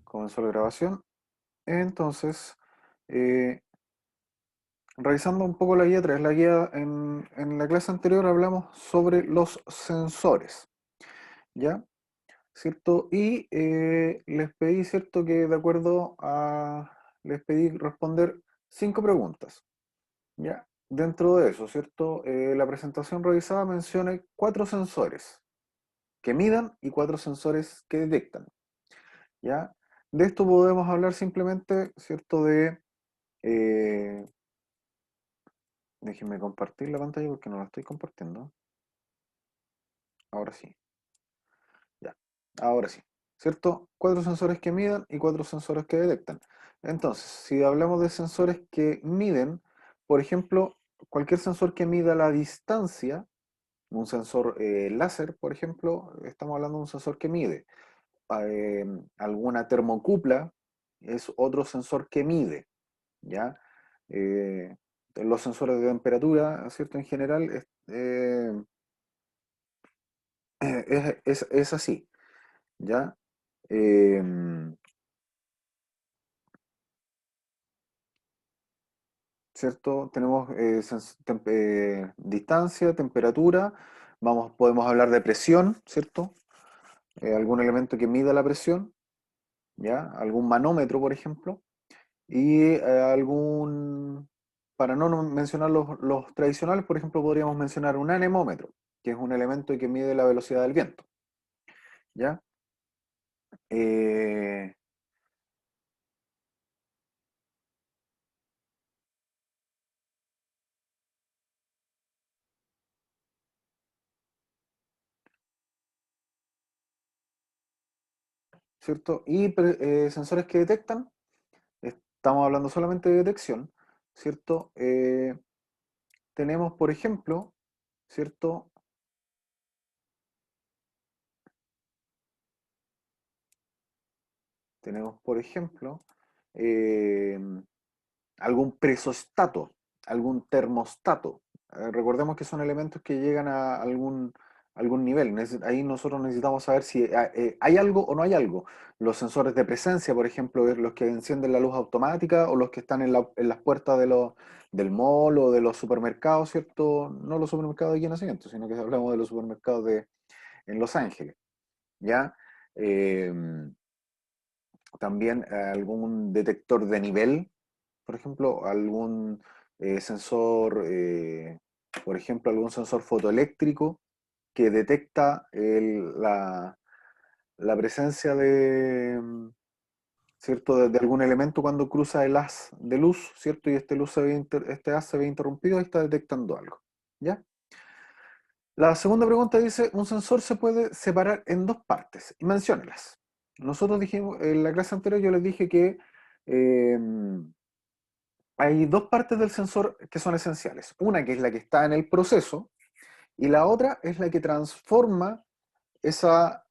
Comenzó la grabación. Entonces, eh, revisando un poco la guía 3, la guía en la clase anterior hablamos sobre los sensores, ¿ya? ¿Cierto? Y les pedí, ¿cierto? Que de acuerdo a... Les pedí responder 5 preguntas, ¿ya? Dentro de eso, ¿cierto? La presentación revisada menciona 4 sensores que midan y 4 sensores que detectan, ¿ya? De esto podemos hablar simplemente, ¿cierto? Eh, Déjenme compartir la pantalla porque no la estoy compartiendo. Ahora sí, ya. Ahora sí. ¿Cierto? 4 sensores que midan y 4 sensores que detectan. Entonces, si hablamos de sensores que miden, por ejemplo, cualquier sensor que mida la distancia, un sensor láser, por ejemplo, estamos hablando de un sensor que mide. Eh, Alguna termocupla es otro sensor que mide, ¿ya? Eh, los sensores de temperatura, ¿cierto? En general, es así, ¿ya? Eh, ¿Cierto? Tenemos distancia, temperatura, podemos hablar de presión, ¿cierto? Algún elemento que mida la presión, ¿ya? Algún manómetro, por ejemplo, y para no mencionar los tradicionales, por ejemplo, podríamos mencionar un anemómetro, que es un elemento que mide la velocidad del viento, ¿ya? Eh, ¿Cierto? Y sensores que detectan, estamos hablando solamente de detección, ¿cierto? Tenemos, por ejemplo, ¿cierto? Tenemos, por ejemplo, eh, algún presostato, algún termostato. Recordemos que son elementos que llegan a algún nivel. Ahí nosotros necesitamos saber si hay algo o no hay algo. Los sensores de presencia, por ejemplo, los que encienden la luz automática o los que están en las puertas del mall o de los supermercados, ¿cierto? No los supermercados de aquí en Nacimiento, sino que hablamos de los supermercados en Los Ángeles, ¿ya? Eh, También algún detector de nivel, por ejemplo, algún sensor, por ejemplo, algún sensor fotoeléctrico que detecta la presencia ¿cierto? De algún elemento cuando cruza el haz de luz, ¿cierto? Y este haz se ve interrumpido y está detectando algo, ¿ya? La segunda pregunta dice, un sensor se puede separar en 2 partes, y menciónelas. Nosotros dijimos, en la clase anterior yo les dije que eh, hay 2 partes del sensor que son esenciales. Una que es la que está en el proceso y la otra es la que transforma esa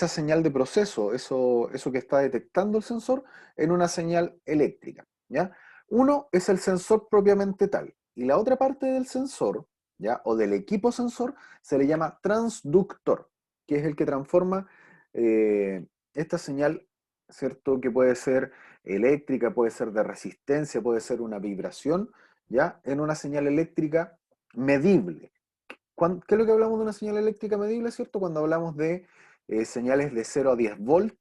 señal de proceso, eso que está detectando el sensor, en una señal eléctrica, ¿ya? Uno es el sensor propiamente tal y la otra parte del sensor, ¿ya? O del equipo sensor se le llama transductor, que es el que transforma esta señal, ¿cierto? Que puede ser eléctrica, puede ser de resistencia, puede ser una vibración, ¿ya? En una señal eléctrica medible. ¿Qué es lo que hablamos de una señal eléctrica medible, cierto? Cuando hablamos de señales de 0 a 10 volt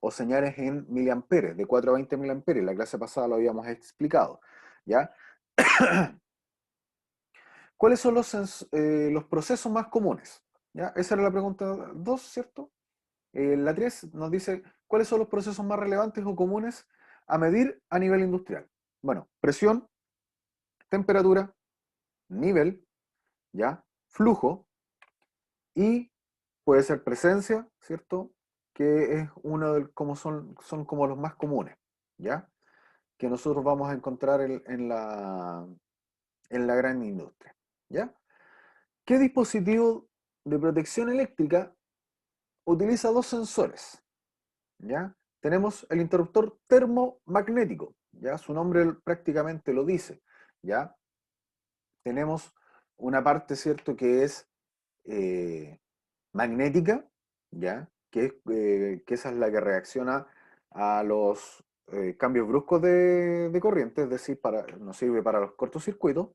o señales en miliamperes, de 4 a 20 miliamperes. La clase pasada lo habíamos explicado, ¿ya? ¿Cuáles son los procesos más comunes? ¿Ya? Esa era la pregunta 2, ¿cierto? La 3 nos dice, ¿cuáles son los procesos más relevantes o comunes a medir a nivel industrial? Bueno, presión, temperatura, nivel, ¿ya? Flujo, y puede ser presencia, ¿cierto? Que es uno de como son como los más comunes, ¿ya? Que nosotros vamos a encontrar en la gran industria, ¿ya? ¿Qué dispositivo de protección eléctrica utiliza 2 sensores? ¿Ya? Tenemos el interruptor termomagnético, ¿ya? Su nombre prácticamente lo dice, ¿ya? Tenemos una parte, ¿cierto? Que es magnética, ¿ya? Que esa es la que reacciona, a los cambios bruscos de corriente, es decir, nos sirve para los cortocircuitos.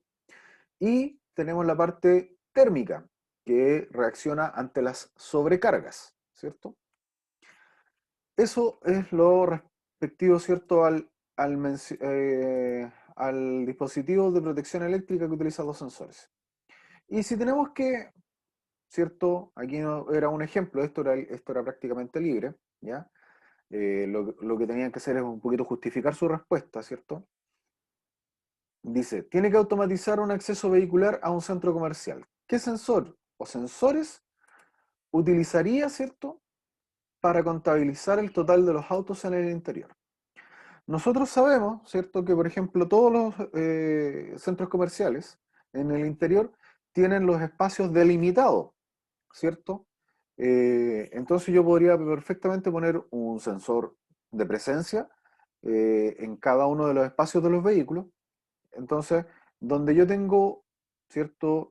Y tenemos la parte térmica, que reacciona ante las sobrecargas, ¿cierto? Eso es lo respectivo, ¿cierto?, al dispositivo de protección eléctrica que utiliza los sensores. Y si tenemos que, ¿cierto? Aquí era un ejemplo, esto era prácticamente libre, ¿ya? Lo que tenían que hacer es un poquito justificar su respuesta, ¿cierto? Dice, tiene que automatizar un acceso vehicular a un centro comercial. ¿Qué sensor o sensores utilizaría, ¿cierto?, para contabilizar el total de los autos en el interior? Nosotros sabemos, ¿cierto?, que por ejemplo todos los centros comerciales en el interior tienen los espacios delimitados, ¿cierto? Entonces yo podría perfectamente poner un sensor de presencia en cada uno de los espacios de los vehículos. Entonces, donde yo tengo cierto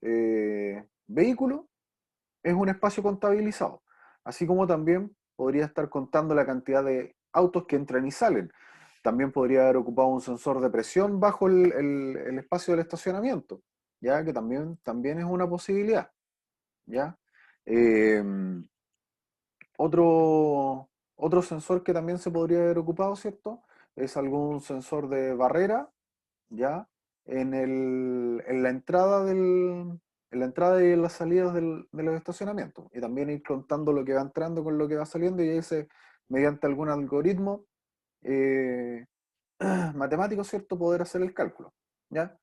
vehículo, es un espacio contabilizado. Así como también podría estar contando la cantidad de autos que entran y salen. También podría haber ocupado un sensor de presión bajo el espacio del estacionamiento, ya que también es una posibilidad. ¿Ya? Eh, otro sensor que también se podría haber ocupado, ¿cierto? Es algún sensor de barrera, ¿ya? En la entrada en la entrada y en las salidas de los estacionamientos. Y también ir contando lo que va entrando con lo que va saliendo y ahí mediante algún algoritmo eh, matemático, ¿cierto?, poder hacer el cálculo, ¿ya?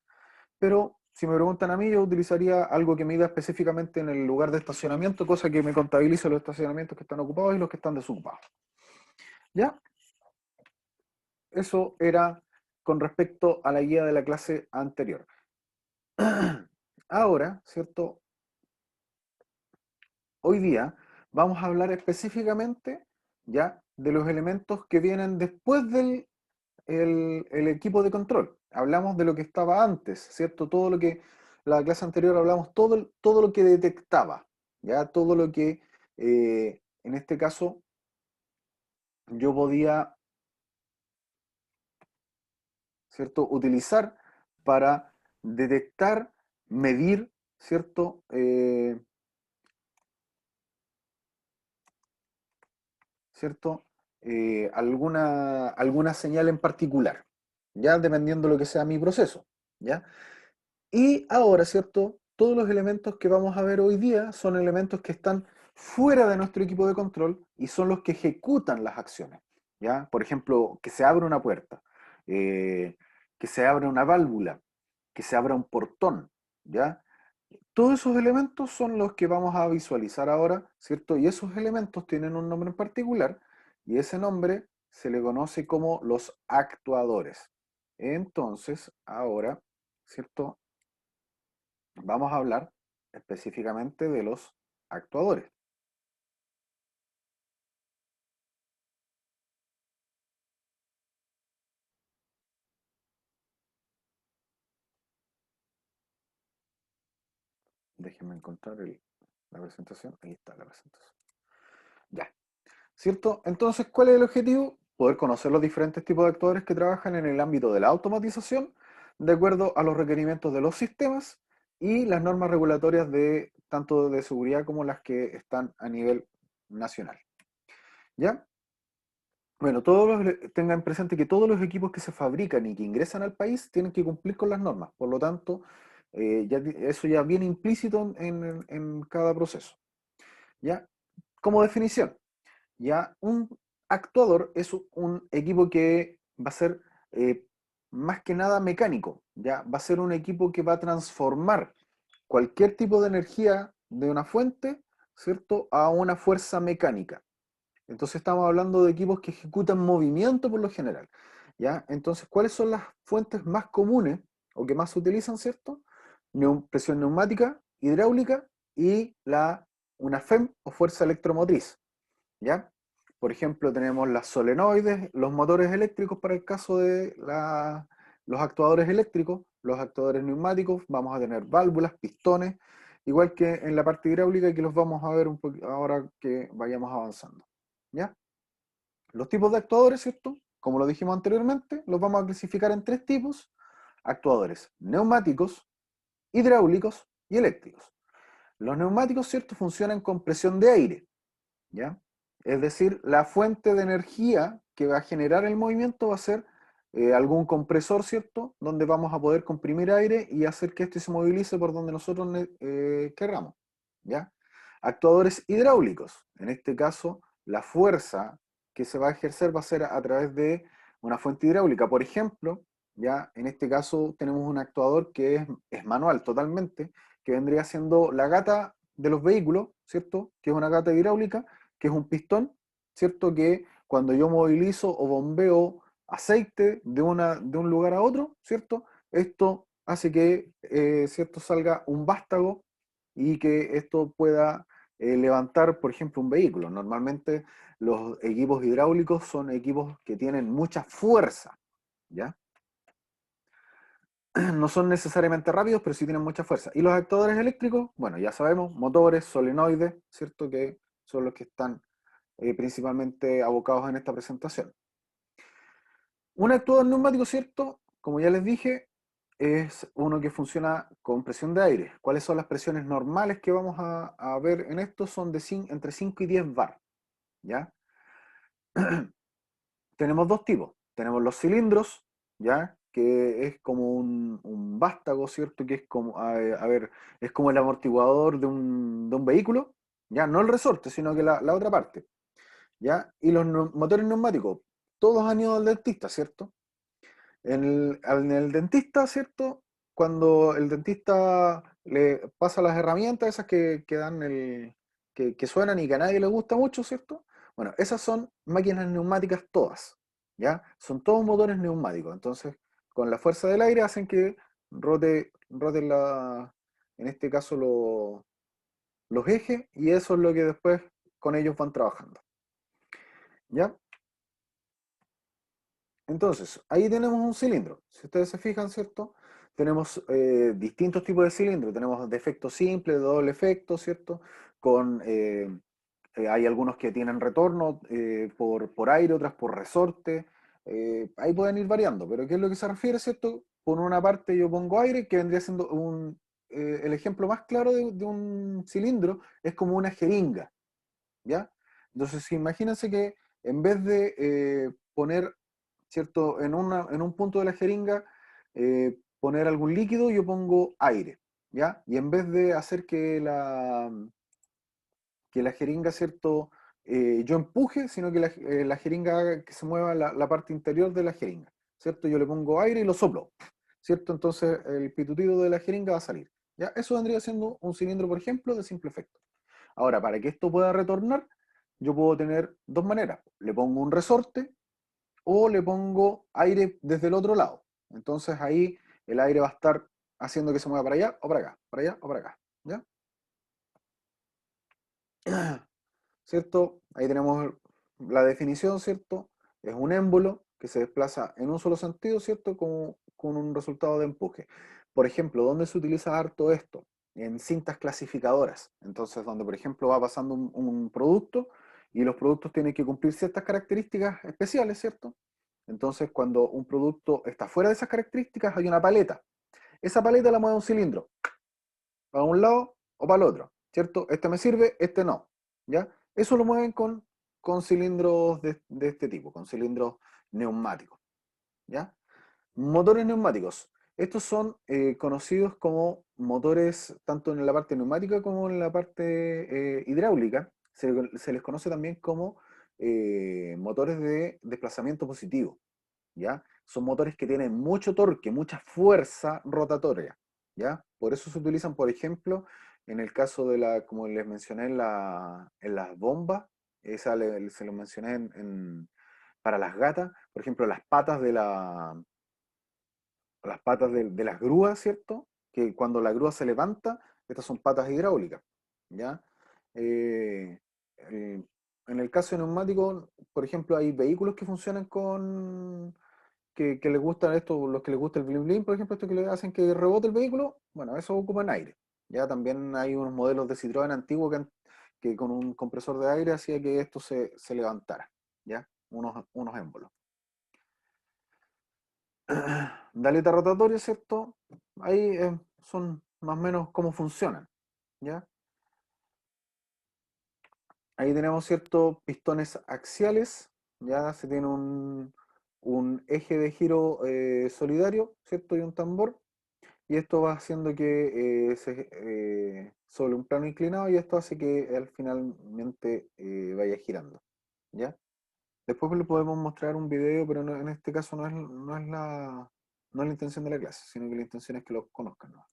Pero si me preguntan a mí, yo utilizaría algo que mida específicamente en el lugar de estacionamiento, cosa que me contabilice los estacionamientos que están ocupados y los que están desocupados. ¿Ya? Eso era con respecto a la guía de la clase anterior. Ahora, ¿cierto? Hoy día vamos a hablar específicamente, ¿ya?, de los elementos que vienen después del el equipo de control. Hablamos de lo que estaba antes, ¿cierto? Todo lo que, la clase anterior hablamos todo lo que detectaba, ¿ya? Todo lo que, en este caso, yo podía, ¿cierto?, utilizar para detectar, medir, ¿cierto? ¿Cierto? Alguna señal en particular, ya dependiendo de lo que sea mi proceso, ¿ya? Y ahora, ¿cierto? Todos los elementos que vamos a ver hoy día son elementos que están fuera de nuestro equipo de control y son los que ejecutan las acciones, ¿ya? Por ejemplo, que se abra una puerta, eh, que se abra una válvula, que se abra un portón, ¿ya? Todos esos elementos son los que vamos a visualizar ahora, ¿cierto? Y esos elementos tienen un nombre en particular y ese nombre se le conoce como los actuadores. Entonces, ahora, ¿cierto? Vamos a hablar específicamente de los actuadores. Déjenme encontrar la presentación. Ahí está la presentación. Ya, ¿cierto? Entonces, ¿cuál es el objetivo? Poder conocer los diferentes tipos de actuadores que trabajan en el ámbito de la automatización, de acuerdo a los requerimientos de los sistemas y las normas regulatorias de tanto de seguridad como las que están a nivel nacional. ¿Ya? Bueno, tengan presente que todos los equipos que se fabrican y que ingresan al país tienen que cumplir con las normas. Por lo tanto, eso ya viene implícito en cada proceso. ¿Ya? Como definición, ya un actuador es un equipo que va a ser más que nada mecánico. ¿Ya? Va a ser un equipo que va a transformar cualquier tipo de energía de una fuente, ¿cierto?, a una fuerza mecánica. Entonces estamos hablando de equipos que ejecutan movimiento por lo general, ¿ya? Entonces, ¿cuáles son las fuentes más comunes o que más se utilizan, ¿cierto? Presión neumática, hidráulica y una FEM o fuerza electromotriz, ¿ya? Por ejemplo, tenemos las solenoides, los motores eléctricos para el caso de los actuadores eléctricos, los actuadores neumáticos, vamos a tener válvulas, pistones, igual que en la parte hidráulica que los vamos a ver un poco ahora que vayamos avanzando. ¿Ya? Los tipos de actuadores, ¿cierto? Como lo dijimos anteriormente, los vamos a clasificar en tres tipos: actuadores neumáticos, hidráulicos y eléctricos. Los neumáticos, ¿cierto?, funcionan con presión de aire, ¿ya? Es decir, la fuente de energía que va a generar el movimiento va a ser algún compresor, ¿cierto?, donde vamos a poder comprimir aire y hacer que este se movilice por donde nosotros queramos, ¿ya? Actuadores hidráulicos, en este caso, la fuerza que se va a ejercer va a ser a través de una fuente hidráulica. Por ejemplo, ya en este caso tenemos un actuador que es manual totalmente, que vendría siendo la gata de los vehículos, ¿cierto?, que es una gata hidráulica, que es un pistón, ¿cierto?, que cuando yo movilizo o bombeo aceite de un lugar a otro, ¿cierto?, esto hace que, ¿cierto?, salga un vástago y que esto pueda levantar, por ejemplo, un vehículo. Normalmente los equipos hidráulicos son equipos que tienen mucha fuerza, ¿ya? No son necesariamente rápidos, pero sí tienen mucha fuerza. Y los actuadores eléctricos, bueno, ya sabemos, motores, solenoides, ¿cierto?, que son los que están principalmente abocados en esta presentación. Un actuador neumático, ¿cierto? Como ya les dije, es uno que funciona con presión de aire. ¿Cuáles son las presiones normales que vamos a ver en esto? Son de entre 5 y 10 bar, ¿ya? Tenemos dos tipos. Tenemos los cilindros, ¿ya? Que es como un vástago, ¿cierto? Que es como, a ver, es como el amortiguador de un vehículo, ¿ya? No el resorte, sino que la otra parte, ¿ya? Y los motores neumáticos, todos han ido al dentista, ¿cierto? En el dentista, ¿cierto? Cuando el dentista le pasa las herramientas, esas que dan que suenan y que a nadie le gusta mucho, ¿cierto? Bueno, esas son máquinas neumáticas todas, ¿ya? Son todos motores neumáticos. Entonces, con la fuerza del aire hacen que rote en este caso los ejes, y eso es lo que después con ellos van trabajando, ¿ya? Entonces, ahí tenemos un cilindro. Si ustedes se fijan, ¿cierto? Tenemos distintos tipos de cilindros. Tenemos de efecto simple, de doble efecto, ¿cierto? Hay algunos que tienen retorno por aire, otras por resorte. Ahí pueden ir variando, pero ¿qué es lo que se refiere, ¿cierto? Por una parte yo pongo aire, que vendría siendo el ejemplo más claro de un cilindro, es como una jeringa, ¿ya? Entonces, imagínense que en vez de poner, ¿cierto?, en un punto de la jeringa, poner algún líquido, yo pongo aire, ¿ya? Y en vez de hacer que la jeringa, ¿cierto?, yo empuje, sino que la jeringa haga que se mueva la parte interior de la jeringa, ¿cierto? Yo le pongo aire y lo soplo, ¿cierto? Entonces el pitutido de la jeringa va a salir, ¿ya? Eso vendría siendo un cilindro, por ejemplo, de simple efecto. Ahora, para que esto pueda retornar, yo puedo tener dos maneras. Le pongo un resorte o le pongo aire desde el otro lado. Entonces ahí el aire va a estar haciendo que se mueva para allá o para acá, para allá o para acá, ¿ya? ¿Cierto? Ahí tenemos la definición, ¿cierto? Es un émbolo que se desplaza en un solo sentido, ¿cierto? Con un resultado de empuje. Por ejemplo, ¿dónde se utiliza harto esto? En cintas clasificadoras. Entonces, donde, por ejemplo, va pasando un producto y los productos tienen que cumplir ciertas características especiales, ¿cierto? Entonces, cuando un producto está fuera de esas características, hay una paleta. Esa paleta la mueve un cilindro para un lado o para el otro, ¿cierto? Este me sirve, este no, ¿ya? Eso lo mueven con cilindros de este tipo, con cilindros neumáticos, ¿ya? Motores neumáticos. Estos son conocidos como motores tanto en la parte neumática como en la parte hidráulica. Se les conoce también como motores de desplazamiento positivo, ¿ya? Son motores que tienen mucho torque, mucha fuerza rotatoria, ¿ya? Por eso se utilizan, por ejemplo, en el caso de como les mencioné en las bombas, se lo mencioné para las gatas, por ejemplo, las patas de las grúas, ¿cierto? Que cuando la grúa se levanta, estas son patas hidráulicas, ¿ya? Eh, el- en el caso de neumáticos, por ejemplo, hay vehículos que funcionan que les gustan esto, los que les gusta el bling bling, por ejemplo, esto que le hacen que rebote el vehículo, bueno, eso ocupan aire. Ya también hay unos modelos de Citroën antiguos que con un compresor de aire hacía que esto se levantara, ¿ya? unos émbolos. De aleta rotatoria, ¿cierto? Ahí son más o menos cómo funcionan, ¿ya? Ahí tenemos, ¿cierto? Pistones axiales, ya se tiene un eje de giro solidario, ¿cierto? Y un tambor, y esto va haciendo que sobre un plano inclinado, y esto hace que él finalmente vaya girando, ¿ya? Después le podemos mostrar un video, pero en este caso no es la intención de la clase, sino que la intención es que lo conozcan, ¿no?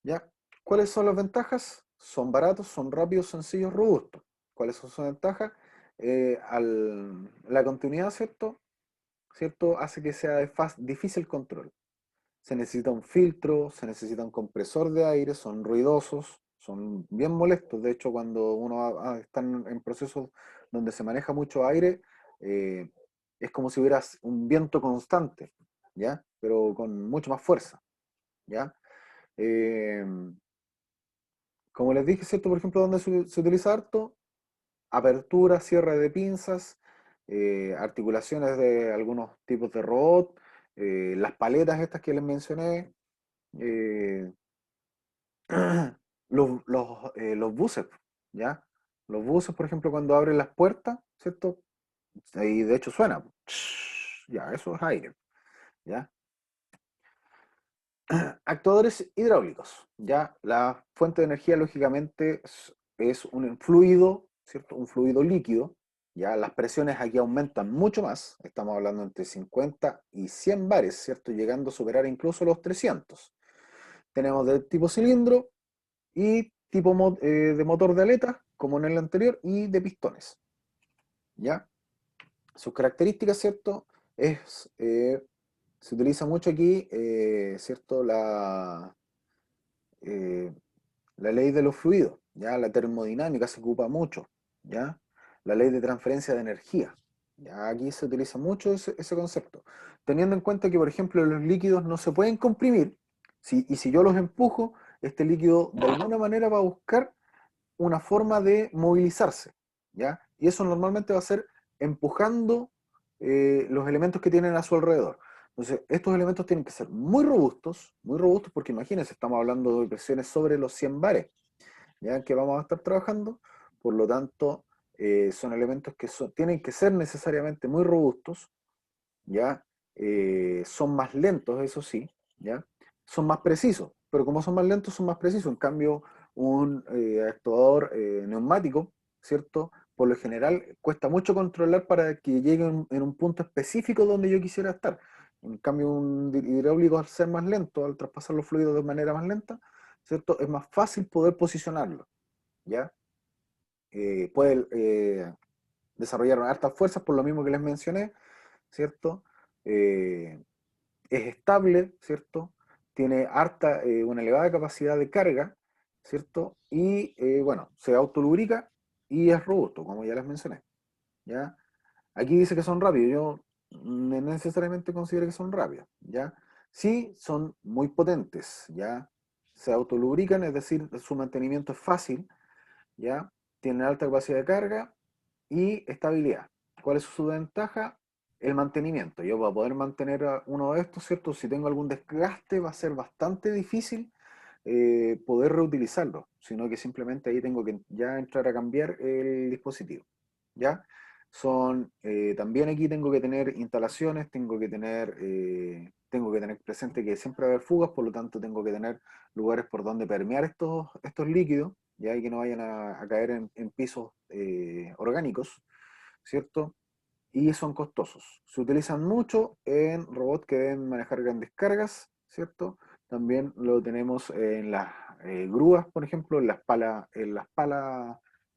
¿Ya? ¿Cuáles son las ventajas? Son baratos, son rápidos, sencillos, robustos. ¿Cuáles son sus ventajas? La continuidad, ¿cierto? ¿Cierto? Hace que sea difícil control. Se necesita un filtro, se necesita un compresor de aire, son ruidosos, son bien molestos. De hecho, cuando uno está en procesos donde se maneja mucho aire, eh, es como si hubiera un viento constante, ¿ya? Pero con mucho más fuerza, ¿ya? Eh, Como les dije, ¿cierto? Por ejemplo, donde se utiliza harto, apertura, cierre de pinzas, articulaciones de algunos tipos de robot, las paletas estas que les mencioné, eh, los buses, ¿ya? Los buses, por ejemplo, cuando abren las puertas, ¿cierto? Y de hecho suena, ya, eso es aire, ¿ya? Actuadores hidráulicos, ya la fuente de energía lógicamente es un fluido, ¿cierto? Un fluido líquido, ya las presiones aquí aumentan mucho más, estamos hablando entre 50 y 100 bares, ¿cierto? Llegando a superar incluso los 300. Tenemos de tipo cilindro y tipo de motor de aleta, como en el anterior, y de pistones, ¿ya? Sus características, ¿cierto? Se utiliza mucho aquí, ¿cierto? Eh, la ley de los fluidos, ¿ya? La termodinámica se ocupa mucho, ¿ya? La ley de transferencia de energía, ¿ya? Aquí se utiliza mucho ese concepto, teniendo en cuenta que, por ejemplo, los líquidos no se pueden comprimir, y si yo los empujo, este líquido de alguna manera va a buscar una forma de movilizarse, ¿ya? Y eso normalmente va a ser empujando los elementos que tienen a su alrededor. Entonces, estos elementos tienen que ser muy robustos, porque imagínense, estamos hablando de presiones sobre los 100 bares, ¿ya? Que vamos a estar trabajando, por lo tanto, son elementos que tienen que ser necesariamente muy robustos, ¿ya? Son más lentos, eso sí, ¿ya? Son más precisos, pero como son más lentos, son más precisos. En cambio, un actuador neumático, ¿cierto? Por lo general, cuesta mucho controlar para que llegue en un punto específico donde yo quisiera estar. En cambio, un hidráulico, al ser más lento, al traspasar los fluidos de manera más lenta, ¿cierto? Es más fácil poder posicionarlo, ¿ya? Puede desarrollar hartas fuerzas por lo mismo que les mencioné, ¿cierto? Eh, es estable, ¿cierto? Tiene una elevada capacidad de carga, ¿cierto? Y bueno, se autolubrica y es robusto, como ya les mencioné, ¿ya? Aquí dice que son rápidos, yo no necesariamente considero que son rápidos, ¿ya? Sí, son muy potentes, ¿ya? Se autolubrican, es decir, su mantenimiento es fácil, ¿ya? Tienen alta capacidad de carga y estabilidad. ¿Cuál es su ventaja? El mantenimiento. Yo para poder mantener uno de estos, ¿cierto? Si tengo algún desgaste va a ser bastante difícil poder reutilizarlo, sino que simplemente ahí tengo que ya entrar a cambiar el dispositivo, ¿ya? También aquí tengo que tener instalaciones, tengo que tener presente que siempre va a haber fugas, por lo tanto tengo que tener lugares por donde permear estos líquidos, ya y que no vayan a caer en pisos orgánicos, ¿cierto? Y son costosos. Se utilizan mucho en robots que deben manejar grandes cargas, ¿cierto? También lo tenemos en las grúas, por ejemplo, en las palas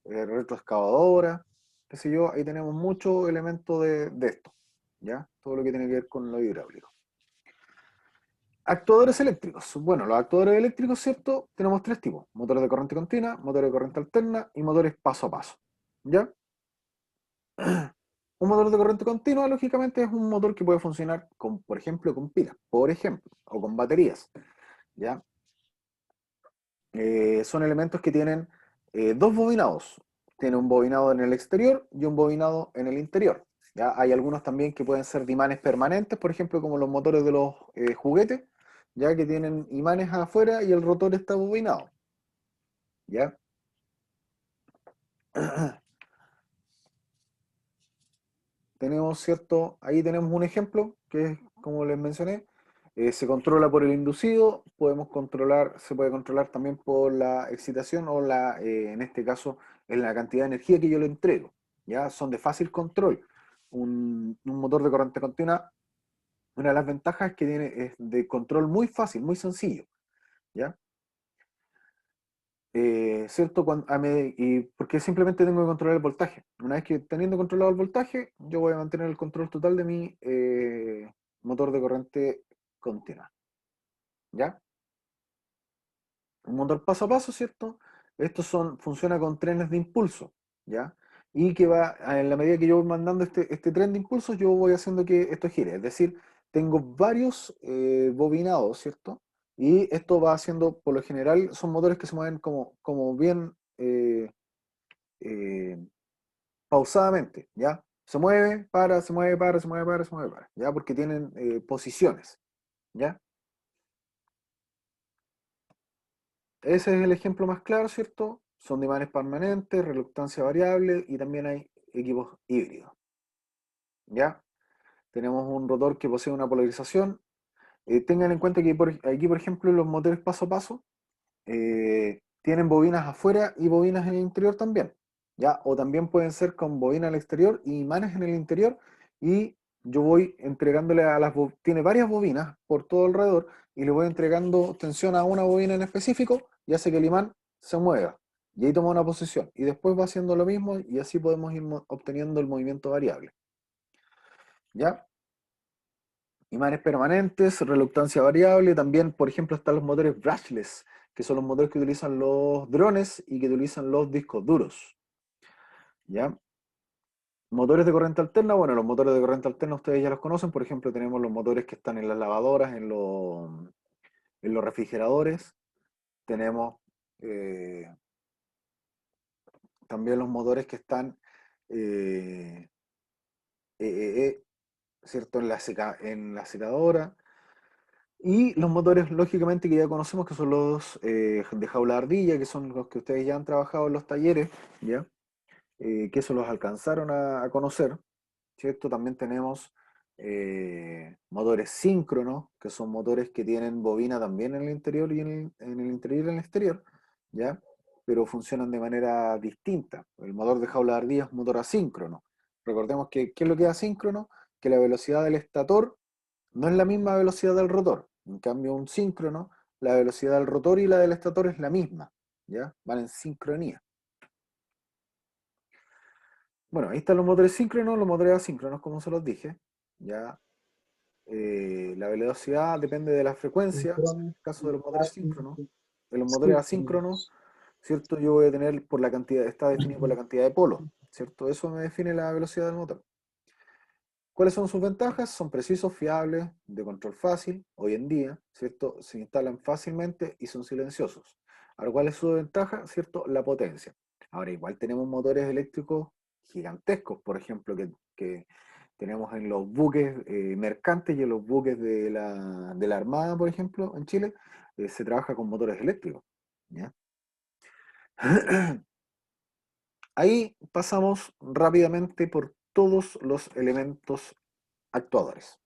retroexcavadoras, qué sé yo, ahí tenemos mucho elemento de esto, ¿ya? Todo lo que tiene que ver con lo hidráulico. Actuadores eléctricos. Bueno, los actuadores eléctricos, ¿cierto? Tenemos tres tipos: motores de corriente continua, motores de corriente alterna y motores paso a paso, ¿ya? Un motor de corriente continua, lógicamente, es un motor que puede funcionar con, por ejemplo, con pilas, por ejemplo, o con baterías, ¿ya? Son elementos que tienen dos bobinados. tiene un bobinado en el exterior y un bobinado en el interior. ¿Ya? Hay algunos también que pueden ser de imanes permanentes, por ejemplo, como los motores de los juguetes, ya que tienen imanes afuera y el rotor está bobinado. ¿Ya? Tenemos, ¿cierto? Ahí tenemos un ejemplo que es, como les mencioné, se controla por el inducido, se puede controlar también por la excitación o en este caso, en la cantidad de energía que yo le entrego. ¿Ya? Son de fácil control. Un motor de corriente continua, una de las ventajas es que tiene es de control muy fácil, muy sencillo. ¿Ya? ¿Cierto? Y porque simplemente tengo que controlar el voltaje. Una vez que teniendo controlado el voltaje, yo voy a mantener el control total de mi motor de corriente continua. ¿Ya? Un motor paso a paso, ¿cierto? Funciona con trenes de impulso, ¿ya? Y que va, en la medida que yo voy mandando este tren de impulsos, yo voy haciendo que esto gire. Es decir, tengo varios bobinados, ¿cierto? Y esto va haciendo, por lo general, son motores que se mueven como bien eh, pausadamente, ¿ya? Se mueve, para, se mueve, para, se mueve, para, se mueve, para, ¿ya? Porque tienen posiciones, ¿ya? Ese es el ejemplo más claro, ¿cierto? Son de imanes permanentes, reluctancia variable y también hay equipos híbridos, ¿ya? Tenemos un rotor que posee una polarización. Tengan en cuenta que aquí, por ejemplo, los motores paso a paso tienen bobinas afuera y bobinas en el interior también, ¿ya? O también pueden ser con bobina al exterior y imanes en el interior y yo voy entregándole tiene varias bobinas por todo alrededor y le voy entregando tensión a una bobina en específico y hace que el imán se mueva. Y ahí toma una posición y después va haciendo lo mismo y así podemos ir obteniendo el movimiento variable, ¿ya? Imanes permanentes, reluctancia variable, también, por ejemplo, están los motores brushless, que son los motores que utilizan los drones y que utilizan los discos duros. ¿Ya? Motores de corriente alterna, bueno, los motores de corriente alterna ustedes ya los conocen, por ejemplo, tenemos los motores que están en las lavadoras, en los refrigeradores, tenemos eh, también los motores que están, eh, eh, eh, eh, ¿cierto? En la secadora. Y los motores, lógicamente, que ya conocemos, que son los de jaula de ardilla, que son los que ustedes ya han trabajado en los talleres, ¿ya? Que eso los alcanzaron a conocer, ¿cierto? También tenemos motores síncronos, que son motores que tienen bobina también en el interior y en el interior y en el exterior, ¿ya? Pero funcionan de manera distinta. El motor de jaula de ardilla es un motor asíncrono. Recordemos que, ¿qué es lo que es asíncrono? Que la velocidad del estator no es la misma velocidad del rotor. En cambio, un síncrono, la velocidad del rotor y la del estator es la misma, ¿ya? Van en sincronía. Bueno, ahí están los motores síncronos, los motores asíncronos, como se los dije. Ya, la velocidad depende de la frecuencia, en el caso de los motores síncronos. En los motores asíncronos, ¿cierto? Yo voy a tener por la cantidad, está definido por la cantidad de polos, ¿cierto? Eso me define la velocidad del motor. ¿Cuáles son sus ventajas? Son precisos, fiables, de control fácil, hoy en día, ¿cierto? Se instalan fácilmente y son silenciosos. Ahora, ¿cuál es su ventaja? ¿Cierto? La potencia. Ahora, igual tenemos motores eléctricos gigantescos, por ejemplo, que tenemos en los buques mercantes y en los buques de la Armada, por ejemplo, en Chile, se trabaja con motores eléctricos, ¿ya? Ahí pasamos rápidamente por todos los elementos actuadores.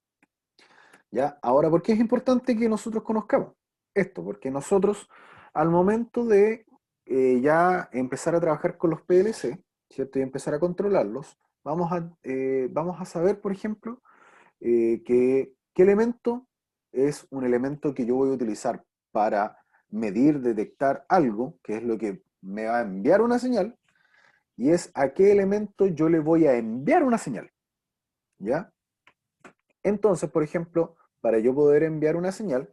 ¿Ya? Ahora, ¿por qué es importante que nosotros conozcamos esto? Porque nosotros, al momento de ya empezar a trabajar con los PLC, ¿cierto? Y empezar a controlarlos, vamos a saber, por ejemplo, qué elemento es un elemento que yo voy a utilizar para medir, detectar algo, que es lo que me va a enviar una señal, y es a qué elemento yo le voy a enviar una señal, ¿ya? Entonces, por ejemplo, para yo poder enviar una señal,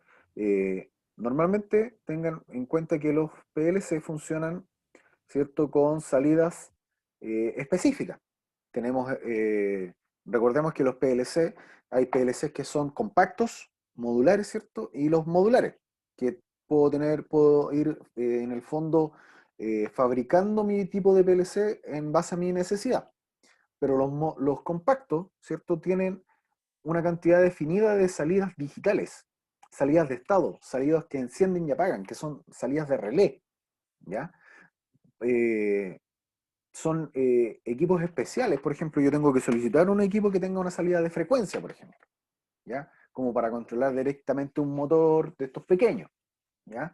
normalmente tengan en cuenta que los PLC funcionan, ¿cierto?, con salidas específicas. Tenemos, recordemos que los PLC, hay PLCs que son compactos, modulares, ¿cierto? Y los modulares, que puedo ir en el fondo fabricando mi tipo de PLC en base a mi necesidad. Pero los compactos, ¿cierto? Tienen una cantidad definida de salidas digitales, salidas de estado, salidas que encienden y apagan, que son salidas de relé, ¿ya? Eh, son equipos especiales, por ejemplo, yo tengo que solicitar un equipo que tenga una salida de frecuencia, por ejemplo, ¿ya? Como para controlar directamente un motor de estos pequeños, ¿ya?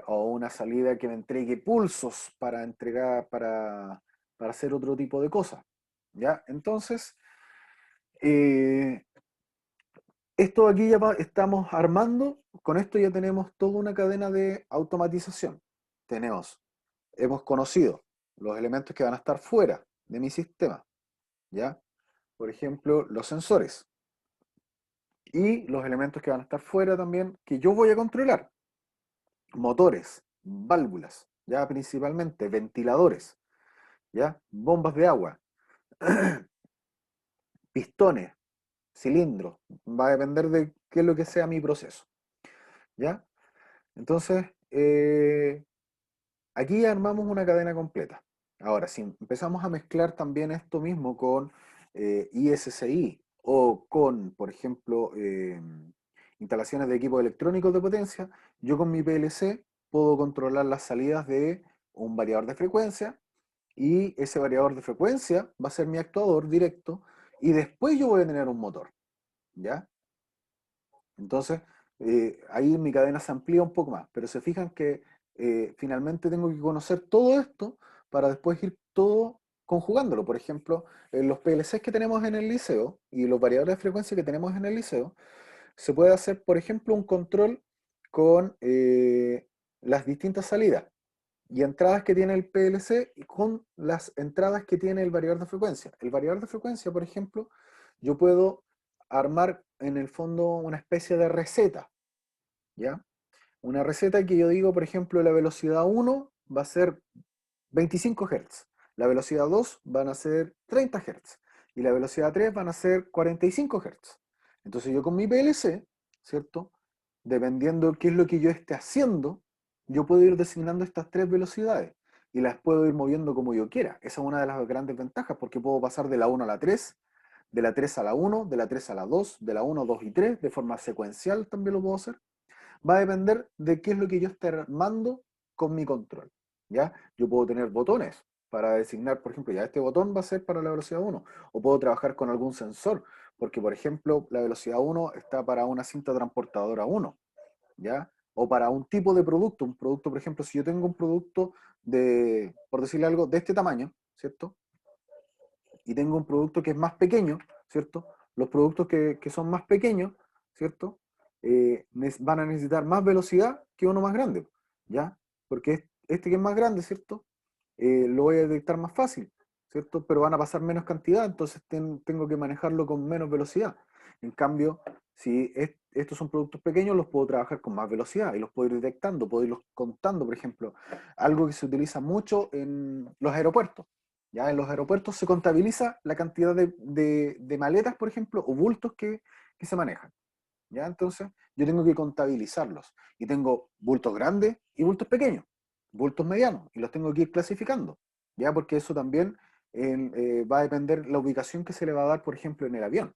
O una salida que me entregue pulsos para entregar, para hacer otro tipo de cosas, ¿ya? Entonces, eh, esto aquí ya estamos armando, con esto ya tenemos toda una cadena de automatización. Tenemos, hemos conocido los elementos que van a estar fuera de mi sistema, ¿ya? Por ejemplo, los sensores y los elementos que van a estar fuera también, que yo voy a controlar. Motores, válvulas, ya principalmente ventiladores, ya bombas de agua, pistones, cilindros, va a depender de qué es lo que sea mi proceso, ¿ya? Entonces, aquí armamos una cadena completa. Ahora, si empezamos a mezclar también esto mismo con ISCI o con, por ejemplo, instalaciones de equipos electrónicos de potencia, yo con mi PLC puedo controlar las salidas de un variador de frecuencia y ese variador de frecuencia va a ser mi actuador directo y después yo voy a tener un motor, ¿ya? Entonces, ahí mi cadena se amplía un poco más, pero se fijan que finalmente tengo que conocer todo esto para después ir todo conjugándolo. Por ejemplo, los PLCs que tenemos en el liceo y los variadores de frecuencia que tenemos en el liceo, se puede hacer, por ejemplo, un control con las distintas salidas y entradas que tiene el PLC y con las entradas que tiene el variador de frecuencia. El variador de frecuencia, por ejemplo, yo puedo armar en el fondo una especie de receta, ¿ya? Una receta que yo digo, por ejemplo, la velocidad 1 va a ser 25 Hz, la velocidad 2 van a ser 30 Hz y la velocidad 3 van a ser 45 Hz. Entonces yo con mi PLC, ¿cierto? Dependiendo qué es lo que yo esté haciendo, yo puedo ir designando estas tres velocidades y las puedo ir moviendo como yo quiera. Esa es una de las grandes ventajas porque puedo pasar de la 1 a la 3, de la 3 a la 1, de la 3 a la 2, de la 1, 2 y 3, de forma secuencial también lo puedo hacer. Va a depender de qué es lo que yo esté armando con mi control, ¿ya? Yo puedo tener botones para designar, por ejemplo, ya este botón va a ser para la velocidad 1, o puedo trabajar con algún sensor, porque por ejemplo, la velocidad 1 está para una cinta transportadora 1, ¿ya? O para un tipo de producto, un producto, por ejemplo, si yo tengo un producto de, por decirle algo, de este tamaño, ¿cierto? Y tengo un producto que es más pequeño, ¿cierto? Los productos que son más pequeños, ¿cierto? Van a necesitar más velocidad que uno más grande, ¿ya? Porque este que es más grande, ¿cierto? Lo voy a detectar más fácil, ¿cierto? Pero van a pasar menos cantidad, entonces tengo que manejarlo con menos velocidad. En cambio, si estos son productos pequeños, los puedo trabajar con más velocidad y los puedo ir detectando, puedo irlos contando, por ejemplo, algo que se utiliza mucho en los aeropuertos. Ya en los aeropuertos se contabiliza la cantidad de maletas, por ejemplo, o bultos que se manejan. ¿Ya? Entonces, yo tengo que contabilizarlos. Y tengo bultos grandes y bultos pequeños, bultos medianos, y los tengo que ir clasificando. ¿Ya? Porque eso también va a depender la ubicación que se le va a dar, por ejemplo, en el avión.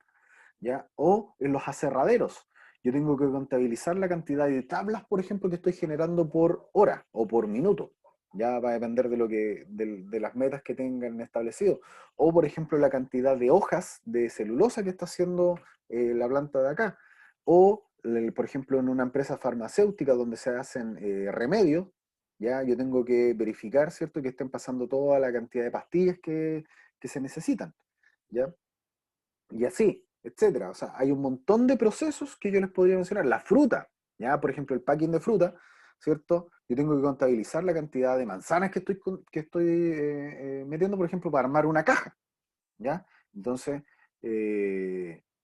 ¿Ya? O en los aserraderos. Yo tengo que contabilizar la cantidad de tablas, por ejemplo, que estoy generando por hora o por minuto. Ya va a depender de de las metas que tengan establecido. O, por ejemplo, la cantidad de hojas de celulosa que está haciendo la planta de acá. O, por ejemplo, en una empresa farmacéutica donde se hacen remedios, ya yo tengo que verificar, ¿cierto?, que estén pasando toda la cantidad de pastillas que se necesitan. ¿Ya? Y así, etcétera. O sea, hay un montón de procesos que yo les podría mencionar. La fruta, ya, por ejemplo, el packing de fruta, ¿cierto? Yo tengo que contabilizar la cantidad de manzanas que estoy metiendo, por ejemplo, para armar una caja, ¿ya? Entonces,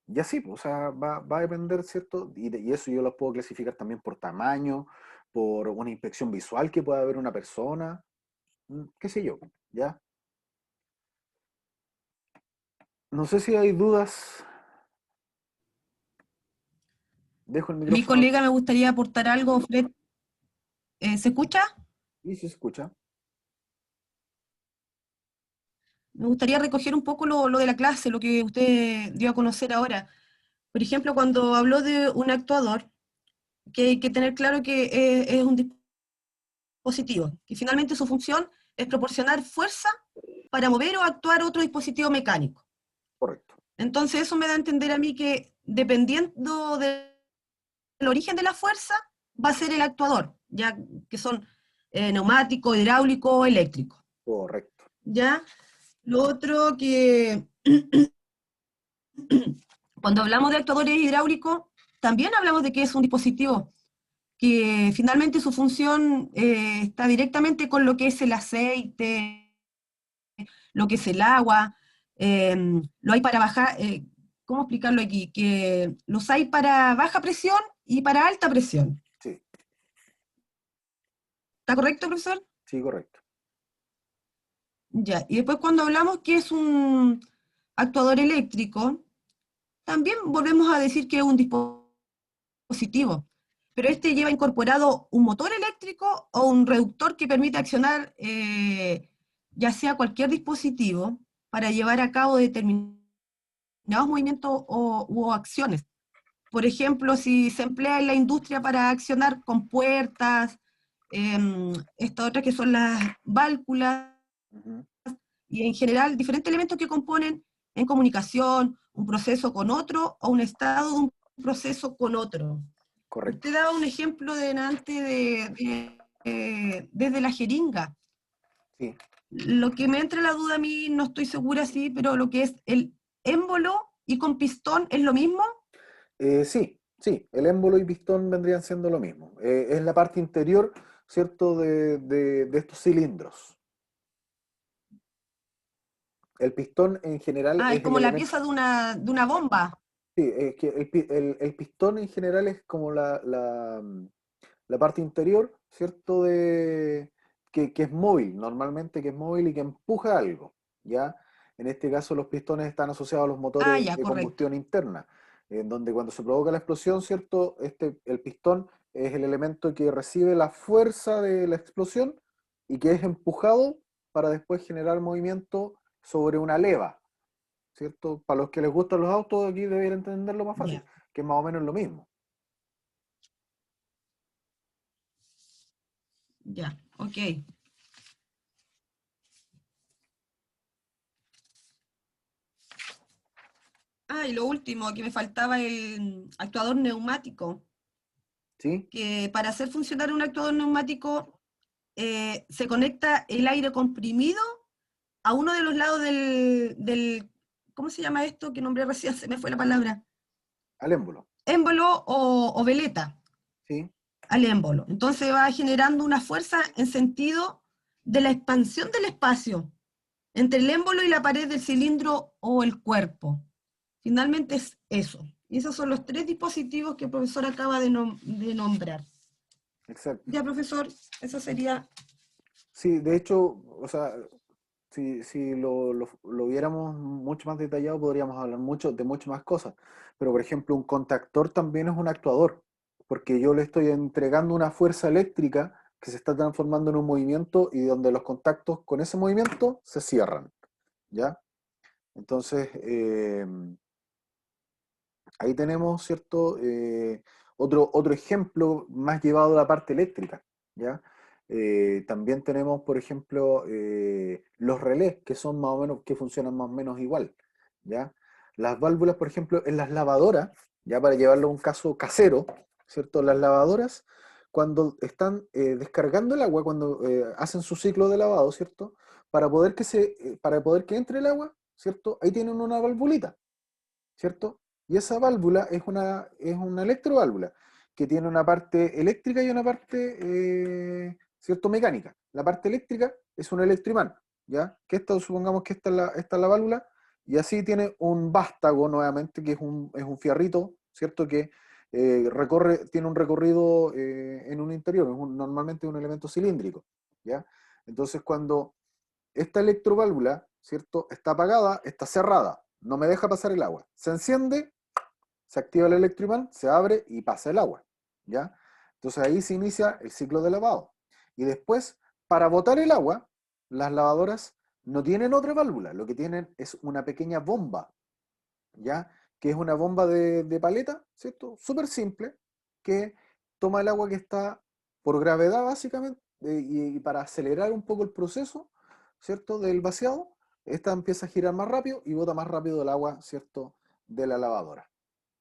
ya sí, pues, o sea, va a depender, ¿cierto? Y eso yo lo puedo clasificar también por tamaño, por una inspección visual que pueda haber una persona, qué sé yo, ¿ya? No sé si hay dudas. Dejo el Mi micrófono. colega me gustaría aportar algo, Fred. ¿Se escucha? Y si se escucha. Me gustaría recoger un poco lo de la clase, lo que usted dio a conocer ahora. Por ejemplo, cuando habló de un actuador, que hay que tener claro que es un dispositivo, que finalmente su función es proporcionar fuerza para mover o actuar otro dispositivo mecánico. Correcto. Entonces eso me da a entender a mí que dependiendo del origen de la fuerza, va a ser el actuador, ya que son neumático, hidráulico, eléctrico. Correcto. ¿Ya? Lo otro que cuando hablamos de actuadores hidráulicos, también hablamos de que es un dispositivo que finalmente su función está directamente con lo que es el aceite, lo que es el agua, lo hay para bajar, ¿cómo explicarlo aquí? Que los hay para baja presión y para alta presión. Sí, ¿Está correcto, profesor? sí, correcto. Ya, y después cuando hablamos que es un actuador eléctrico, también volvemos a decir que es un dispositivo, pero este lleva incorporado un motor eléctrico o un reductor que permite accionar ya sea cualquier dispositivo para llevar a cabo determinados movimientos u acciones. Por ejemplo, si se emplea en la industria para accionar con puertas, estas otras que son las válvulas, Ujú. y en general diferentes elementos que componen en comunicación un proceso con otro o un estado de un proceso con otro. Correcto. Usted daba un ejemplo delante desde la jeringa. Sí. Lo que me entra la duda a mí, no estoy segura sí, pero lo que es el émbolo y con pistón es lo mismo. Sí, sí, el émbolo y pistón vendrían siendo lo mismo. Es la parte interior, ¿cierto?, de estos cilindros. El pistón en general Ah, es es el como la elemento. pieza de una bomba. Sí, es que el pistón en general es como la parte interior, ¿cierto? Que es móvil, normalmente que es móvil y que empuja algo, ¿ya? En este caso los pistones están asociados a los Ah, motores ya, de correcto. combustión interna, en donde cuando se provoca la explosión, ¿cierto? El pistón es el elemento que recibe la fuerza de la explosión y que es empujado para después generar movimiento sobre una leva, ¿cierto? Para los que les gustan los autos, aquí deberían entenderlo más fácil, Ya, que es más o menos lo mismo. ya, ok. Ah, y lo último, que me faltaba el actuador neumático, ¿Sí? que para hacer funcionar un actuador neumático se conecta el aire comprimido a uno de los lados ¿cómo se llama esto? Que nombré recién, se me fue la palabra. Al émbolo. Émbolo o veleta ¿Sí? al émbolo. Entonces va generando una fuerza en sentido de la expansión del espacio entre el émbolo y la pared del cilindro o el cuerpo. Finalmente es eso. Y esos son los tres dispositivos que el profesor acaba de nombrar. Exacto. Ya, profesor, eso sería... Sí, de hecho, o sea, si lo viéramos mucho más detallado, podríamos hablar mucho de muchas más cosas. Pero, por ejemplo, un contactor también es un actuador, porque yo le estoy entregando una fuerza eléctrica que se está transformando en un movimiento y donde los contactos con ese movimiento se cierran, ¿ya? Entonces, ahí tenemos, ¿cierto? Otro ejemplo más llevado a la parte eléctrica, ¿ya? También tenemos, por ejemplo, los relés, que son más o menos, que funcionan más o menos igual, ¿ya? Las válvulas, por ejemplo, en las lavadoras, ya para llevarlo a un caso casero, ¿cierto? Las lavadoras, cuando están descargando el agua, cuando hacen su ciclo de lavado, ¿cierto? Para poder que entre el agua, ¿cierto? Ahí tienen una valvulita, ¿cierto? Y esa válvula es una electroválvula que tiene una parte eléctrica y una parte, ¿cierto? Mecánica. La parte eléctrica es un electroimán, ¿ya? Que supongamos que esta es la válvula, y así tiene un vástago nuevamente, que es un fierrito, ¿cierto? Que tiene un recorrido en un interior, normalmente es un elemento cilíndrico, ¿ya? Entonces cuando esta electroválvula, ¿cierto? Está apagada, está cerrada, no me deja pasar el agua. Se enciende, se activa el electroimán, se abre y pasa el agua, ¿ya? Entonces ahí se inicia el ciclo de lavado. Y después, para botar el agua, las lavadoras no tienen otra válvula, lo que tienen es una pequeña bomba, ¿ya? Que es una bomba de paleta, ¿cierto? Súper simple, que toma el agua que está por gravedad, básicamente, y para acelerar un poco el proceso, ¿cierto? Del vaciado, esta empieza a girar más rápido y bota más rápido el agua, ¿cierto? De la lavadora.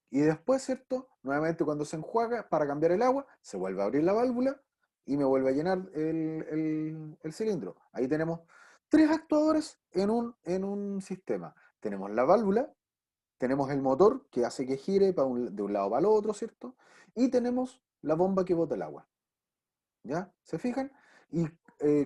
Y después, ¿cierto? Nuevamente cuando se enjuaga, para cambiar el agua, se vuelve a abrir la válvula y me vuelve a llenar el cilindro. Ahí tenemos tres actuadores en un sistema. Tenemos la válvula, tenemos el motor que hace que gire de un lado para el otro, ¿cierto? Y tenemos la bomba que bota el agua. ¿Ya? ¿Se fijan? ¿Y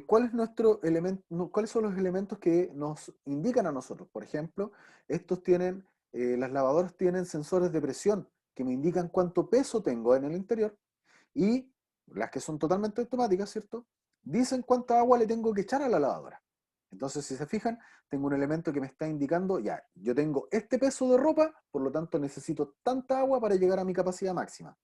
cuál es nuestro elemento, cuáles son los elementos que nos indican a nosotros? Por ejemplo, las lavadoras tienen sensores de presión que me indican cuánto peso tengo en el interior y las que son totalmente automáticas, ¿cierto? Dicen cuánta agua le tengo que echar a la lavadora. Entonces, si se fijan, tengo un elemento que me está indicando, ya, yo tengo este peso de ropa, por lo tanto necesito tanta agua para llegar a mi capacidad máxima.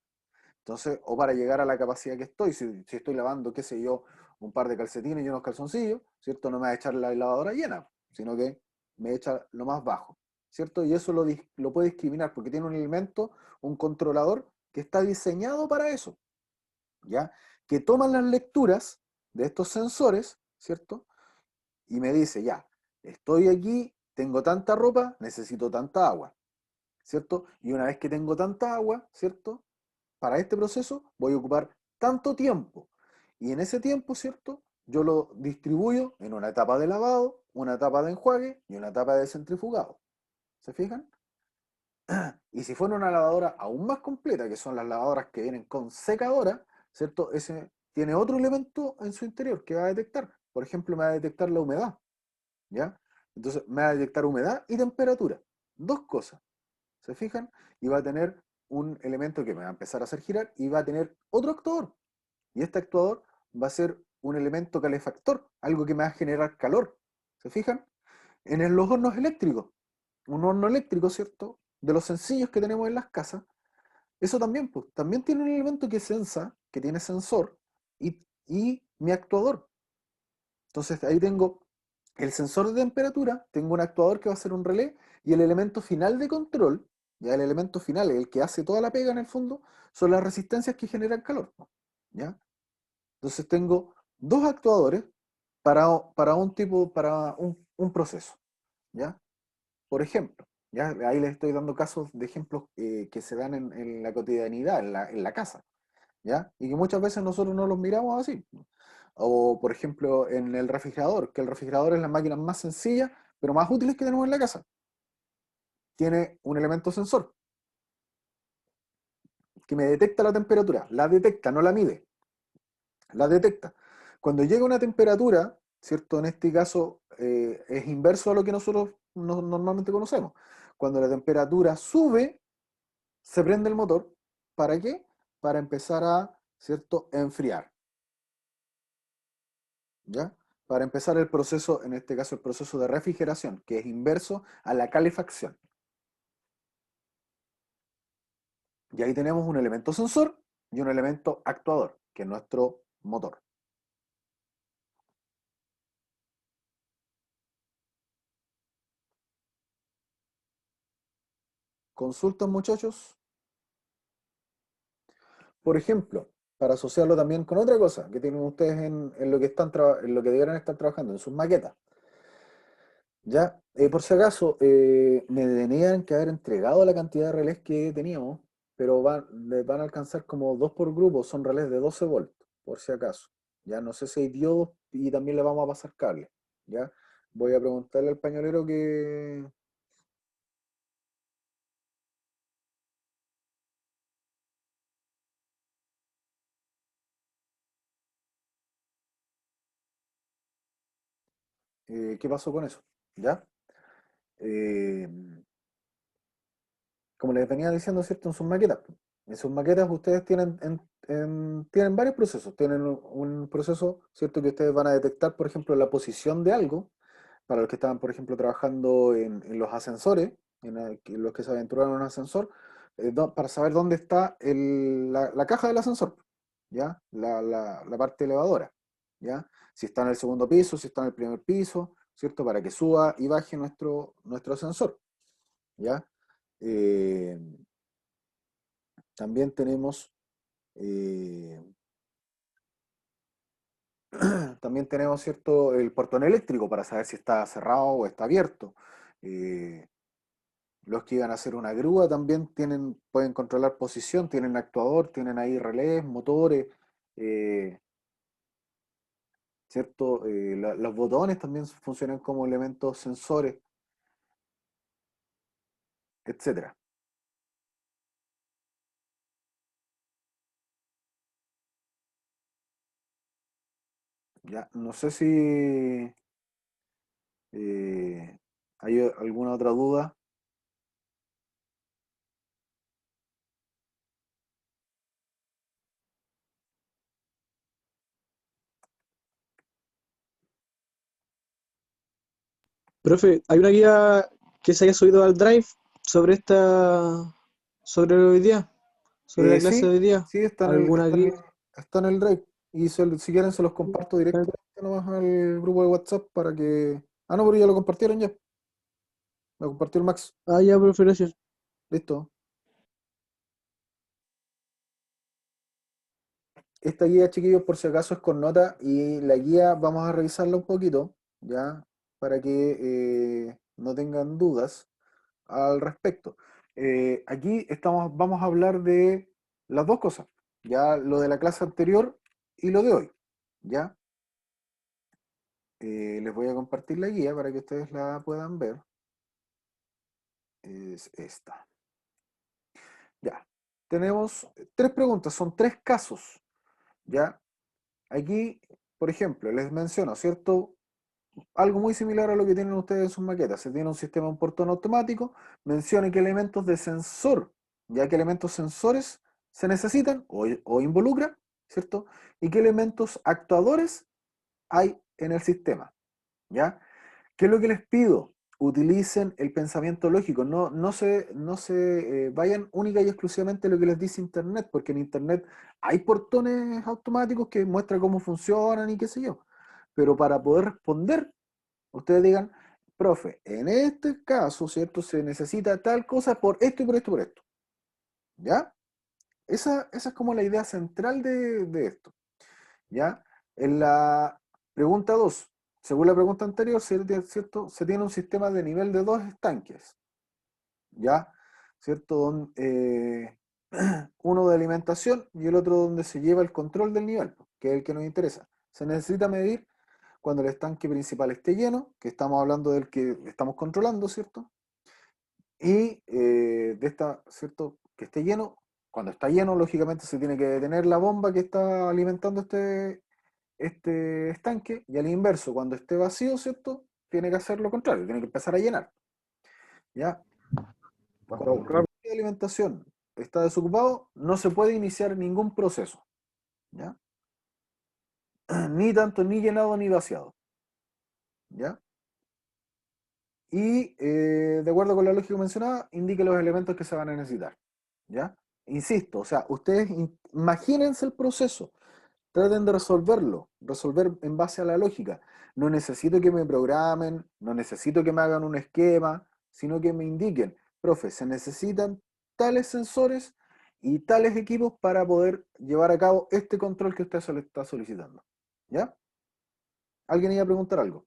Entonces, o para llegar a la capacidad que estoy, si estoy lavando, qué sé yo, un par de calcetines y unos calzoncillos, ¿cierto? No me va a echar la lavadora llena, sino que me echa lo más bajo, ¿cierto? Y eso lo puede discriminar porque tiene un elemento, un controlador que está diseñado para eso, ¿ya? Que toman las lecturas de estos sensores, ¿cierto? Y me dice, ya, estoy aquí, tengo tanta ropa, necesito tanta agua, ¿cierto? Y una vez que tengo tanta agua, ¿cierto? Para este proceso voy a ocupar tanto tiempo. Y en ese tiempo, ¿cierto? Yo lo distribuyo en una etapa de lavado, una etapa de enjuague y una etapa de centrifugado. ¿Se fijan? Y si fuera una lavadora aún más completa, que son las lavadoras que vienen con secadora, ¿cierto? Ese tiene otro elemento en su interior que va a detectar. Por ejemplo, me va a detectar la humedad, ¿ya? Entonces me va a detectar humedad y temperatura. Dos cosas. ¿Se fijan? Y va a tener un elemento que me va a empezar a hacer girar y va a tener otro actuador. Y este actuador va a ser un elemento calefactor, algo que me va a generar calor. ¿Se fijan? Los hornos eléctricos, un horno eléctrico, ¿cierto? De los sencillos que tenemos en las casas, eso también, pues, también tiene un elemento que sensa, que tiene sensor, y mi actuador. Entonces ahí tengo el sensor de temperatura, tengo un actuador que va a ser un relé, y el elemento final de control, ya el elemento final, el que hace toda la pega en el fondo, son las resistencias que generan calor, ¿ya? Entonces tengo dos actuadores para un proceso, ¿ya? Por ejemplo, ¿ya? Ahí les estoy dando casos de ejemplos que se dan en la cotidianidad, en la casa, ¿ya? Y que muchas veces nosotros no los miramos así. O, por ejemplo, en el refrigerador, que el refrigerador es la máquina más sencilla, pero más útiles que tenemos en la casa. Tiene un elemento sensor que me detecta la temperatura, la detecta, no la mide, la detecta. Cuando llega una temperatura, ¿cierto? En este caso es inverso a lo que nosotros normalmente conocemos. Cuando la temperatura sube, se prende el motor. ¿Para qué? Para empezar a, ¿cierto? Enfriar, ¿ya? Para empezar el proceso, en este caso el proceso de refrigeración, que es inverso a la calefacción. Y ahí tenemos un elemento sensor y un elemento actuador, que es nuestro motor. Consultan, muchachos. Por ejemplo, para asociarlo también con otra cosa que tienen ustedes en lo que en lo que deberían estar trabajando, en sus maquetas. Ya, por si acaso, me tenían que haber entregado la cantidad de relés que teníamos, pero les van a alcanzar como dos por grupo, son relés de 12 volts, por si acaso. Ya no sé si hay diodos y también le vamos a pasar cable. Ya, voy a preguntarle al pañolero que... ¿Qué pasó con eso? ¿Ya? Eh, Como les venía diciendo, ¿cierto? En sus maquetas ustedes tienen varios procesos. Tienen un proceso, ¿cierto? Que ustedes van a detectar, por ejemplo, la posición de algo, para los que estaban, por ejemplo, trabajando en los ascensores, los que se aventuraron en un ascensor, para saber dónde está la caja del ascensor, ¿ya? La parte elevadora, ¿ya? Si está en el segundo piso, si está en el primer piso, ¿cierto? Para que suba y baje nuestro sensor, ¿ya? También tenemos, eh, ¿cierto? El portón eléctrico para saber si está cerrado o está abierto. Eh, los que iban a hacer una grúa también pueden controlar posición, tienen actuador, tienen ahí relés, motores, eh, ¿cierto? Los botones también funcionan como elementos sensores, etcétera. Ya, no sé si hay alguna otra duda. Profe, ¿hay una guía que se haya subido al Drive sobre sobre hoy día, sobre la clase de Sí, hoy día? sí, ¿Alguna guía? está en el Drive. Y si quieren se los comparto directamente nomás al grupo de WhatsApp para que... Ah, no, pero ya lo compartieron ya. Lo compartió el Max. Ah, ya, profe, gracias. Listo. Esta guía, chiquillos, por si acaso es con nota y la guía vamos a revisarla un poquito, ¿ya? Para que no tengan dudas al respecto. Aquí vamos a hablar de las dos cosas, ya lo de la clase anterior y lo de hoy, ¿ya? Les voy a compartir la guía para que ustedes la puedan ver. Es esta. Ya. Tenemos tres preguntas, son tres casos, ¿ya? Aquí, por ejemplo, les menciono, ¿cierto? Algo muy similar a lo que tienen ustedes en sus maquetas. Se tiene un sistema de un portón automático, mencione qué elementos de sensor, ya que elementos sensores se necesitan o involucra, ¿cierto? Y qué elementos actuadores hay en el sistema, ¿ya? ¿Qué es lo que les pido? Utilicen el pensamiento lógico, no se vayan única y exclusivamente a lo que les dice Internet, porque en Internet hay portones automáticos que muestran cómo funcionan y qué sé yo. Pero para poder responder, ustedes digan, profe, en este caso, ¿cierto? Se necesita tal cosa por esto y por esto y por esto. ¿Ya? Esa es como la idea central de esto. ¿Ya? En la pregunta 2, según la pregunta anterior, ¿cierto? Se tiene un sistema de nivel de dos estanques, ¿ya? ¿Cierto? Uno de alimentación y el otro donde se lleva el control del nivel, que es el que nos interesa. Se necesita medir cuando el estanque principal esté lleno, que estamos hablando del que estamos controlando, ¿cierto? Y ¿cierto? Que esté lleno. Cuando está lleno, lógicamente se tiene que detener la bomba que está alimentando este estanque, y al inverso, cuando esté vacío, ¿cierto? Tiene que hacer lo contrario, tiene que empezar a llenar, ¿ya? Cuando el Claro. estanque de alimentación está desocupado, no se puede iniciar ningún proceso, ¿ya? Ni tanto ni llenado ni vaciado, ¿ya? Y de acuerdo con la lógica mencionada, indique los elementos que se van a necesitar, ¿ya? Insisto, o sea, ustedes imagínense el proceso, traten de resolver en base a la lógica. No necesito que me programen, no necesito que me hagan un esquema, sino que me indiquen, profe, se necesitan tales sensores y tales equipos para poder llevar a cabo este control que usted se le está solicitando. ¿Ya? ¿Alguien iba a preguntar algo?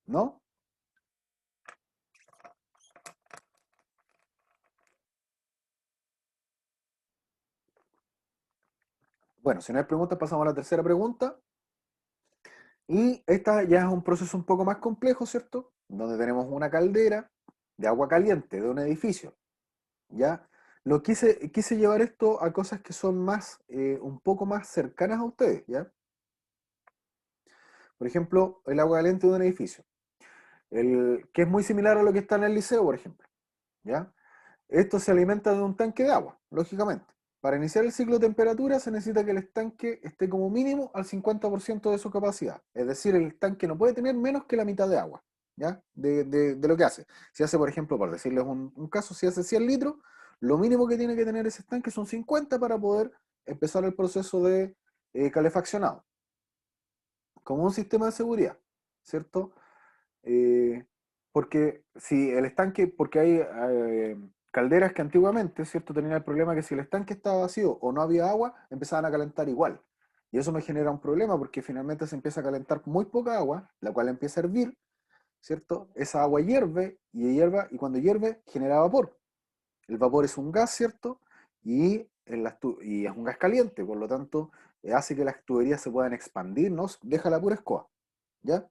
¿No? Bueno, si no hay preguntas, pasamos a la tercera pregunta. Y esta ya es un proceso un poco más complejo, ¿cierto? Donde tenemos una caldera de agua caliente de un edificio. ¿Ya? Quise llevar esto a cosas que son un poco más cercanas a ustedes, ¿ya? Por ejemplo, el agua caliente de un edificio, que es muy similar a lo que está en el liceo, por ejemplo, ¿ya? Esto se alimenta de un tanque de agua, lógicamente. Para iniciar el ciclo de temperatura se necesita que el estanque esté como mínimo al 50% de su capacidad. Es decir, el estanque no puede tener menos que la mitad de agua, ¿ya? De lo que hace. Si hace, por ejemplo, por decirles un caso, si hace 100 litros, Lo mínimo que tiene que tener ese estanque son 50 para poder empezar el proceso de calefaccionado, como un sistema de seguridad, ¿cierto? Eh, porque si el estanque, porque hay calderas que antiguamente, ¿cierto? Tenían el problema que si el estanque estaba vacío o no había agua, empezaban a calentar igual. Y eso me genera un problema porque finalmente se empieza a calentar muy poca agua, la cual empieza a hervir, ¿cierto? Esa agua hierve, y cuando hierve genera vapor. El vapor es un gas, ¿cierto? Y es un gas caliente, por lo tanto, hace que las tuberías se puedan expandir, ¿no? Deja la pura escoba, ¿ya?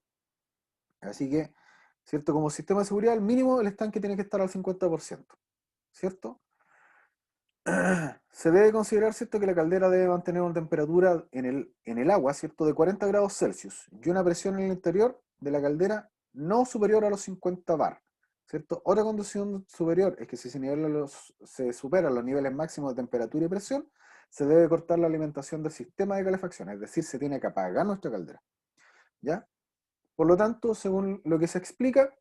Así que, ¿cierto? Como sistema de seguridad, al mínimo el estanque tiene que estar al 50%, ¿cierto? Se debe considerar, ¿cierto?, que la caldera debe mantener una temperatura en el agua, ¿cierto?, de 40 grados Celsius y una presión en el interior de la caldera no superior a los 50 bar, ¿cierto? Otra condición superior es que si se superan los niveles máximos de temperatura y presión, se debe cortar la alimentación del sistema de calefacción, es decir, se tiene que apagar nuestra caldera, ¿ya? Por lo tanto, según lo que se explica,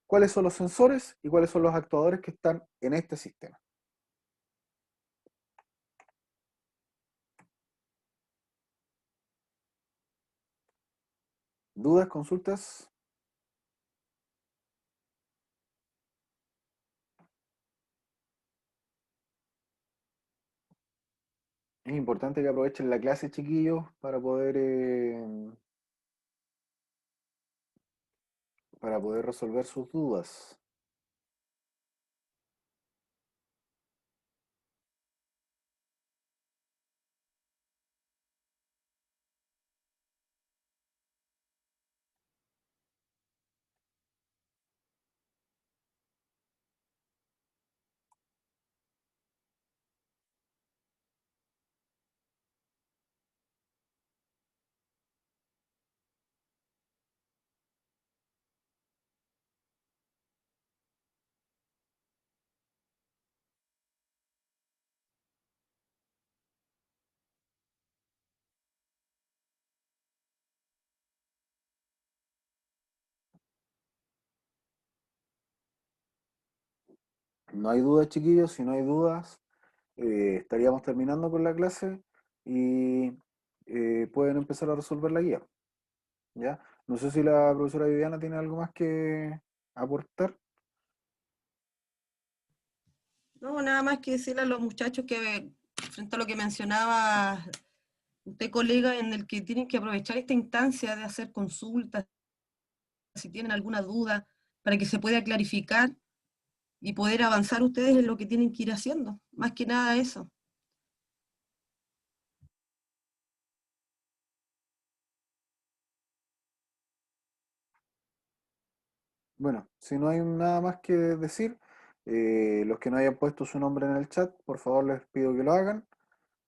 cuáles son los sensores y cuáles son los actuadores que están en este sistema. ¿Dudas, consultas? Es importante que aprovechen la clase, chiquillos, para poder resolver sus dudas. No hay dudas, chiquillos. Si no hay dudas, estaríamos terminando con la clase y pueden empezar a resolver la guía, ¿ya? No sé si la profesora Viviana tiene algo más que aportar. No, nada más que decirle a los muchachos que, frente a lo que mencionaba usted, colega, en el que tienen que aprovechar esta instancia de hacer consultas, si tienen alguna duda, para que se pueda clarificar y poder avanzar ustedes en lo que tienen que ir haciendo. Más que nada eso. Bueno, si no hay nada más que decir, los que no hayan puesto su nombre en el chat, por favor les pido que lo hagan,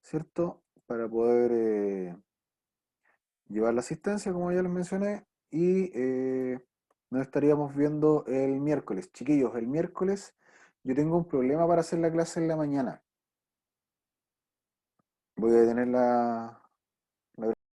¿cierto? Para poder llevar la asistencia, como ya les mencioné, y nos estaríamos viendo el miércoles. Chiquillos, el miércoles yo tengo un problema para hacer la clase en la mañana. Voy a tener